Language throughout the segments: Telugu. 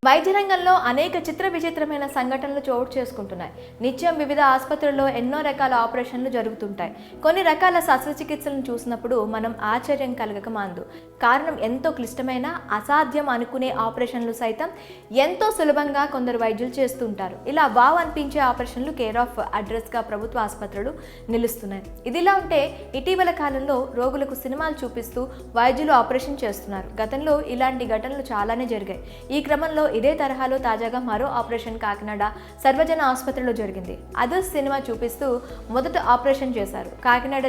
వైద్య రంగంలో అనేక చిత్ర విచిత్రమైన సంఘటనలు చోటు చేసుకుంటున్నాయి. నిత్యం వివిధ ఆసుపత్రుల్లో ఎన్నో రకాల ఆపరేషన్లు జరుగుతుంటాయి. కొన్ని రకాల శస్త్రచికిత్సలను చూసినప్పుడు మనం ఆశ్చర్యం కలగక మానదు. కారణం ఎంతో క్లిష్టమైన, అసాధ్యం అనుకునే ఆపరేషన్లు సైతం ఎంతో సులభంగా కొందరు వైద్యులు చేస్తుంటారు. ఇలా వావ్ అనిపించే ఆపరేషన్లు కేర్ ఆఫ్ అడ్రస్గా ప్రభుత్వ ఆసుపత్రులు నిలుస్తున్నాయి. ఇదిలా ఉంటే ఇటీవల కాలంలో రోగులకు సినిమాలు చూపిస్తూ వైద్యులు ఆపరేషన్ చేస్తున్నారు. గతంలో ఇలాంటి ఘటనలు చాలానే జరిగాయి. ఈ క్రమంలో ఇదే తరహాలో తాజాగా మరో ఆపరేషన్ కాకినాడ సర్వజన ఆసుపత్రిలో జరిగింది. అదర్స్ సినిమా చూపిస్తూ మొదట ఆపరేషన్ చేశారు. Kakinada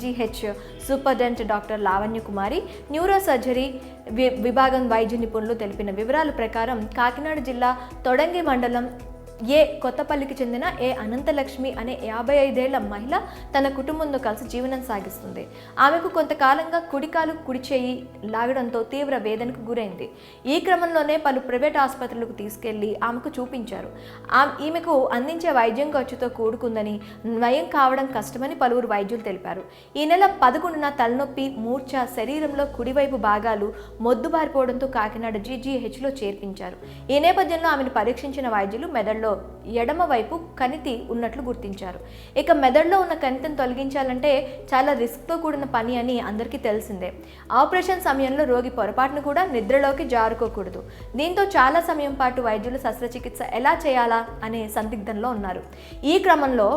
GH superintendent doctor Lavanya Kumari, neuro surgery విభాగం వైద్య నిపుణులు తెలిపిన వివరాల ప్రకారం కాకినాడ జిల్లా తొడంగి మండలం కొత్తపల్లికి చెందిన అనంతలక్ష్మి అనే 55 ఏళ్ల మహిళ తన కుటుంబంతో కలిసి జీవనం సాగిస్తుంది. ఆమెకు కొంతకాలంగా కుడికాలు కుడి చేయి లాగడంతో తీవ్ర వేదనకు గురైంది. ఈ క్రమంలోనే పలు ప్రైవేట్ ఆసుపత్రులకు తీసుకెళ్లి ఆమెకు చూపించారు. ఈమెకు అందించే వైద్యం ఖర్చుతో కూడుకుందని, నయం కావడం కష్టమని పలువురు వైద్యులు తెలిపారు. ఈ నెల 11న తలనొప్పి, మూర్ఛ, శరీరంలో కుడివైపు భాగాలు మొద్దుబారిపోవడంతో కాకినాడ జీజీహెచ్లో చేర్పించారు. ఈ నేపథ్యంలో ఆమెను పరీక్షించిన వైద్యులు మెదడులో ఎడమ వైపు కణితి ఉన్నట్లు గుర్తించారు. ఇక మెదడులో ఉన్న కణితిని తొలగించాలంటే చాలా రిస్క్తో కూడిన పని అని అందరికీ తెలిసిందే. ఆపరేషన్ సమయంలో రోగి పొరపాటును కూడా నిద్రలోకి జారుకోకూడదు. దీంతో చాలా సమయం పాటు వైద్యులు శస్త్రచికిత్స ఎలా చేయాలా అనే సందిగ్ధంలో ఉన్నారు. ఈ క్రమంలో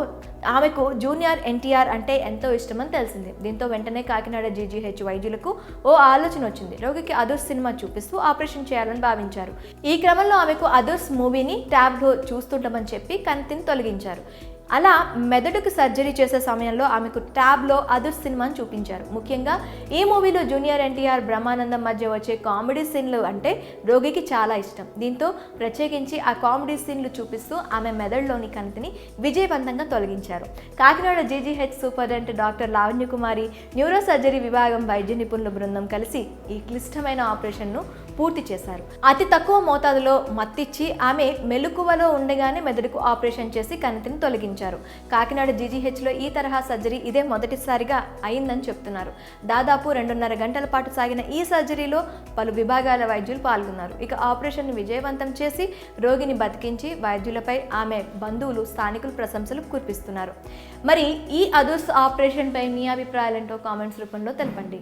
ఆమెకు జూనియర్ ఎన్టీఆర్ అంటే ఎంతో ఇష్టమని తెలిసింది. దీంతో వెంటనే కాకినాడ జీజీహెచ్ వైద్యులకు ఓ ఆలోచన వచ్చింది. రోగికి అదర్స్ సినిమా చూపిస్తూ ఆపరేషన్ చేయాలని భావించారు. ఈ క్రమంలో ఆమెకు అదర్స్ మూవీని ట్యాబ్లో చూస్తుంటామని చెప్పి కణితిని తొలగించారు. అలా మెదడుకు సర్జరీ చేసే సమయంలో ఆమెకు ట్యాబ్లో అదర్స్ సినిమాని చూపించారు. ముఖ్యంగా ఈ మూవీలో జూనియర్ ఎన్టీఆర్, బ్రహ్మానందం మధ్య వచ్చే కామెడీ సీన్లు అంటే రోగికి చాలా ఇష్టం. దీంతో ప్రత్యేకించి ఆ కామెడీ సీన్లు చూపిస్తూ ఆమె మెదడులోని కణితిని విజయవంతంగా తొలగించారు. Kakinada GGH superintendent doctor Lavanya Kumari, neuro surgery విభాగం వైద్య నిపుణుల బృందం కలిసి ఈ క్లిష్టమైన ఆపరేషన్ను పూర్తి చేశారు. అతి తక్కువ మోతాదులో మత్తిచ్చి ఆమె మెలకువలో ఉండగానే మెదడుకు ఆపరేషన్ చేసి కణితిని తొలగించారు. కాకినాడ జీజీహెచ్లో ఈ తరహా సర్జరీ ఇదే మొదటిసారిగా అయిందని చెప్తున్నారు. దాదాపు 2.5 గంటల పాటు సాగిన ఈ సర్జరీలో పలు విభాగాల వైద్యులు పాల్గొన్నారు. ఇక ఆపరేషన్ను విజయవంతం చేసి రోగిని బతికించి వైద్యులపై ఆమె బంధువులు, స్థానికులు ప్రశంసలు కురిపిస్తున్నారు. మరి ఈ అదర్స్ ఆపరేషన్ పై మీ అభిప్రాయాలేంటో కామెంట్స్ రూపంలో తెలపండి.